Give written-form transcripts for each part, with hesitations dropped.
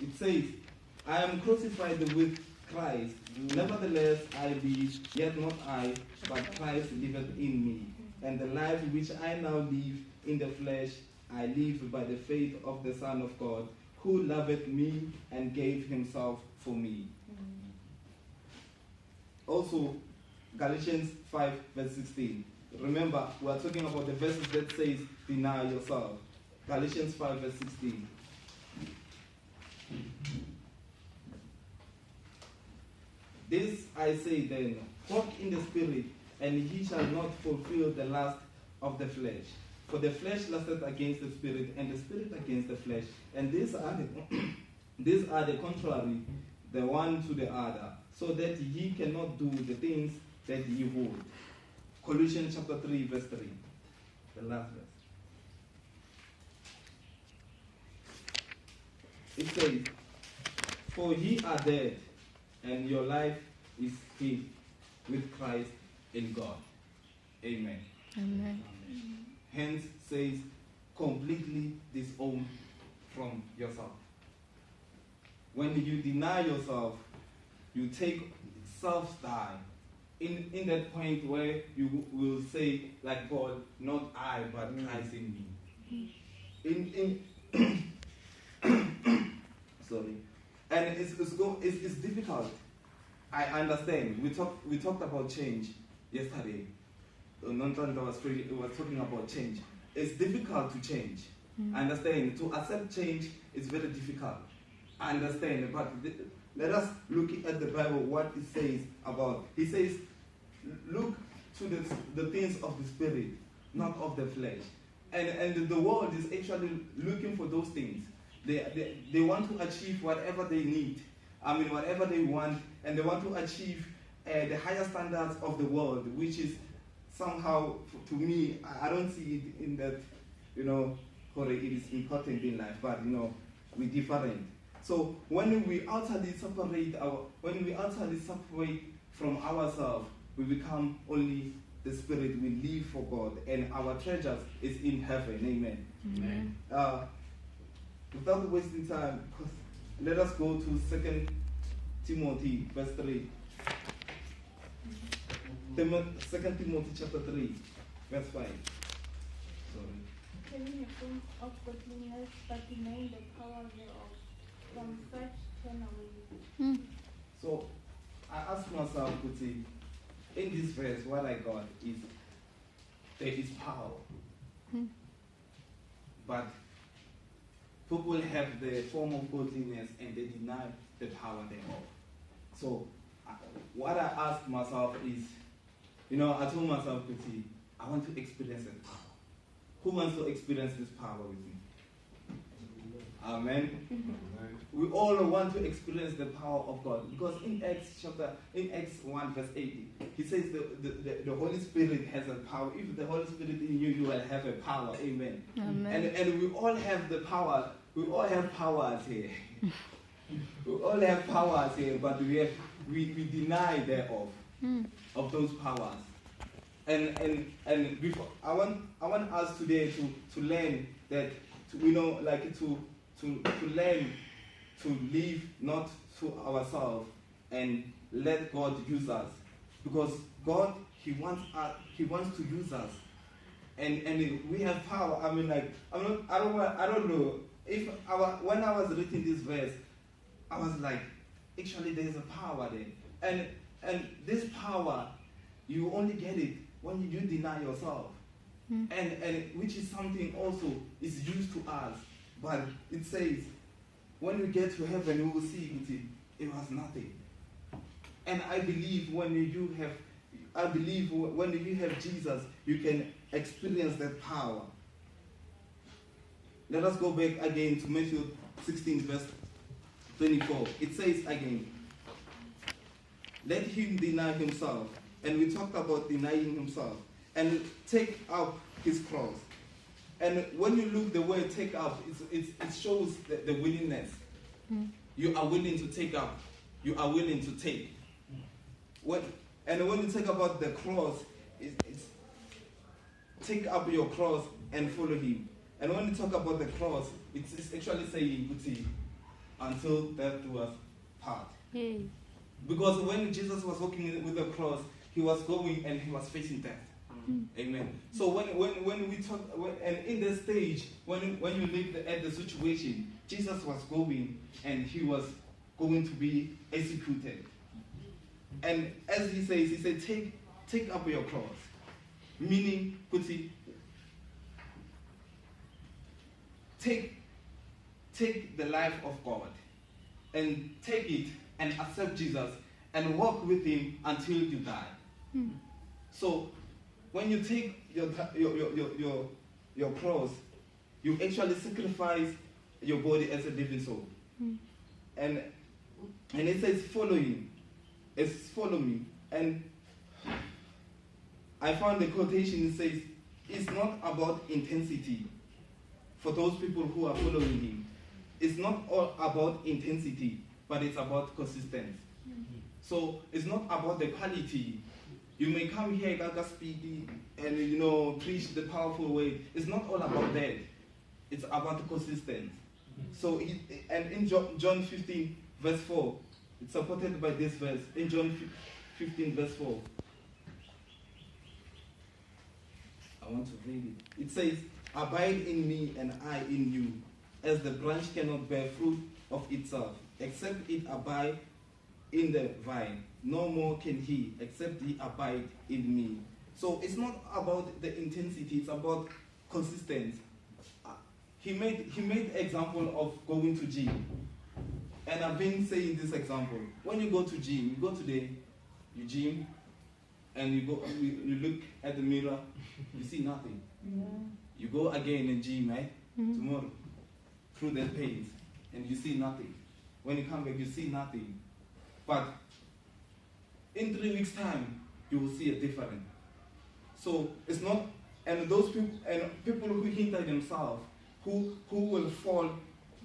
It says, I am crucified with Christ. Nevertheless, I live, yet not I, but Christ liveth in me. And the life which I now live in the flesh, I live by the faith of the Son of God, who loveth me and gave himself for me. Also, Galatians 5 verse 16. Remember, we are talking about the verses that says, deny yourself. Galatians 5 verse 16. This I say then, walk in the Spirit, and ye shall not fulfill the lust of the flesh. For the flesh lusteth against the Spirit, and the Spirit against the flesh. And these are the contrary, the one to the other, so that ye cannot do the things that ye would. Colossians chapter 3, verse 3. The last verse. It says, for ye are dead, and your life is hid with Christ in God. Amen. Amen. Hence says, completely disown from yourself. When you deny yourself, you take self-die. In that point where you will say, like God, not I, but Christ in me. Sorry. And it's difficult. I understand. We talked about change yesterday. Nontanda was talking about change. It's difficult to change. I understand. To accept change is very difficult. I understand. But let us look at the Bible, what it says about. He says, look to the things of the Spirit, not of the flesh. And the world is actually looking for those things. They want to achieve whatever they need. I mean, whatever they want, and they want to achieve the higher standards of the world, which is somehow, to me, I don't see it in that, it is important in life, but, we're different. So when we utterly separate from ourselves, we become only the Spirit. We live for God, and our treasures is in heaven. Amen. Amen. Without wasting time, let us go to 2 Timothy verse 3. 2 Timothy chapter 3, verse 5. Sorry. Having a form of godliness, but denying the power thereof. From such turn away. So I asked myself, Kuti, in this verse, what I got is there is power. But people have the form of godliness and they deny the power thereof. So what I asked myself is, I told myself, Kuti, I want to experience that power. Who wants to experience this power with me? Amen. We all want to experience the power of God, because in Acts 1 verse 80, he says the Holy Spirit has a power. If the Holy Spirit in you, you will have a power. Amen. Amen. And we all have the power. We all have powers here. We all have powers here, but we deny thereof of those powers. And before I want us today to learn that to learn to live not to ourselves and let God use us, because God He wants to use us, and we have power. I mean, like I don't know if when I was reading this verse, I was like, actually there is a power there, and this power you only get it when you deny yourself, and which is something also is used to us. But it says, when we get to heaven, we will see it was nothing. And I believe when you have Jesus, you can experience that power. Let us go back again to Matthew 16, verse 24. It says again, let him deny himself. And we talked about denying himself. And take up his cross. And when you look the word take up, it shows the willingness. You are willing to take up. You are willing to take. When you talk about the cross, it's take up your cross and follow him. And when you talk about the cross, it's actually saying, until death was part. Hey. Because when Jesus was walking with the cross, he was going and he was facing death. Amen. So when we talk, and in the stage, when you look at the situation, Jesus was going and he was going to be executed. And as he said, take up your cross. Meaning, take the life of God and take it and accept Jesus and walk with him until you die. So when you take your cross, you actually sacrifice your body as a living soul. And it says follow him. It's follow me. And I found the quotation, it says, it's not about intensity for those people who are following him. It's not all about intensity, but it's about consistency. So it's not about the quality. You may come here, Gaga speaking, and preach the powerful way. It's not all about that. It's about the consistency. So and in John 15, verse 4, it's supported by this verse. In John 15, verse 4. I want to read it. It says, abide in me and I in you, as the branch cannot bear fruit of itself, except it abide in the vine. No more can he, except he abide in me. So it's not about the intensity, it's about consistency. He made example of going to gym. And I've been saying this example. When you go to gym, you go today, you gym, and you look at the mirror, you see nothing. Yeah. You go again and gym, right? Tomorrow, through that pains, and you see nothing. When you come back, you see nothing. But in 3 weeks' time, you will see a difference. So it's not, and those people who hinder themselves, who will fall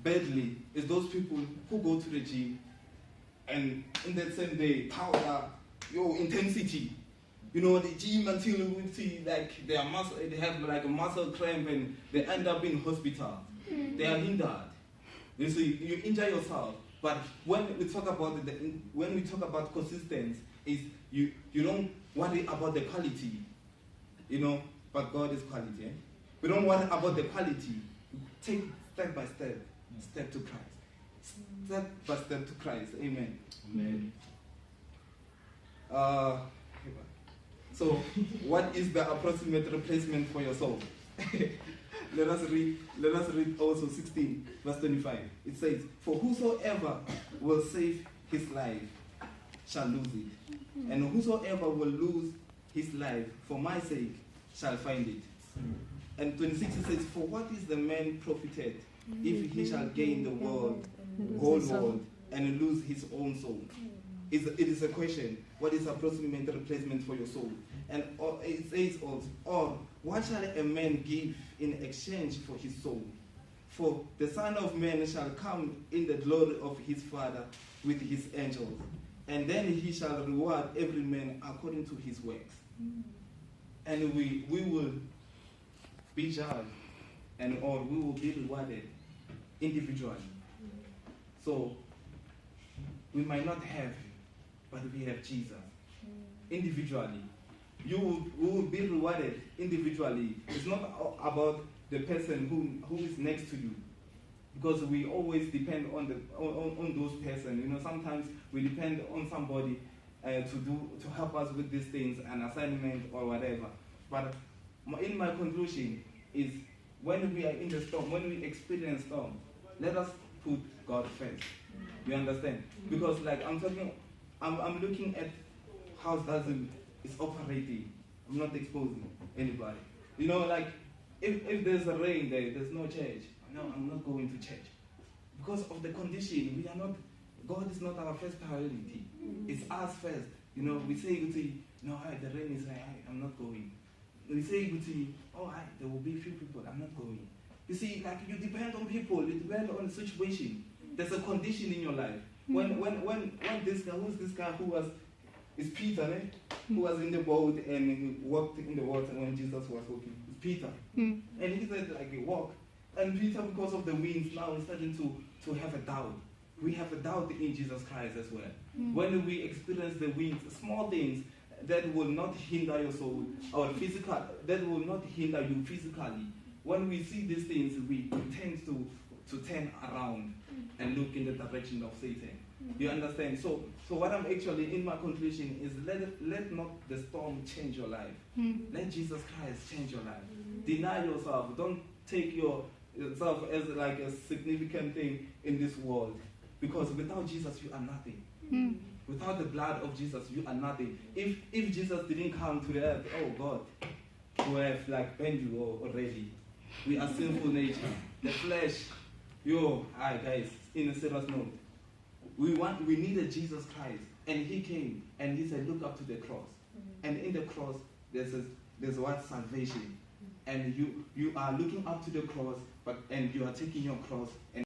badly, is those people who go to the gym, and in that same day, power, intensity. The gym until you see like they have like a muscle cramp and they end up in hospital. They are hindered. You see, you injure yourself. But when we talk about consistency, is you don't worry about the quality, but God is quality. Eh? We don't worry about the quality. Take step by step to Christ. Step by step to Christ. Amen. Amen. So, what is the approximate replacement for your soul? Let us read also 16, verse 25. It says, for whosoever will save his life shall lose it. And whosoever will lose his life for my sake shall find it. And 26 it says, for what is the man profited if he shall gain the whole world and lose his own soul? It is a question. What is approximate replacement for your soul? And it says also, or what shall a man give in exchange for his soul? For the Son of Man shall come in the glory of his Father with his angels, and then he shall reward every man according to his works. And we will be judged, or we will be rewarded individually. So we might not have, but we have Jesus. Individually. You will be rewarded individually. It's not about the person who is next to you. Because we always depend on those persons. Sometimes we depend on somebody to help us with these things, an assignment or whatever. But in my conclusion is, when we are in the storm, when we experience storm, let us put God first. You understand? Because like I'm looking at how Dazzle is operating. I'm not exposing anybody. Like if there's a rain there's no church. No, I'm not going to church. Because of the condition, God is not our first priority. It's us first. We say, the rain is high, I'm not going. We say, there will be few people, I'm not going. You see, like you depend on people, you depend on the situation. There's a condition in your life. When this guy, who's this guy it's Peter, who was in the boat and he walked in the water when Jesus was walking. It's Peter. And he said, he walked. And Peter, because of the winds, now is starting to have a doubt. we have a doubt in Jesus Christ as well. When we experience the winds, small things that will not hinder your soul or physical, that will not hinder you physically. When we see these things, we tend to turn around and look in the direction of Satan. You understand? So what I'm actually in my conclusion is let not the storm change your life. Let Jesus Christ change your life. Deny yourself. Don't take yourself as like a significant thing in this world. Because without Jesus, you are nothing. Without the blood of Jesus, you are nothing. If Jesus didn't come to the earth, oh God, we have like banned you already. We are sinful nature. The flesh. Guys, in a serious note. We needed Jesus Christ. And he came and he said, look up to the cross. And in the cross, there's what? Salvation. And you are looking up to the cross, and you are taking your cross and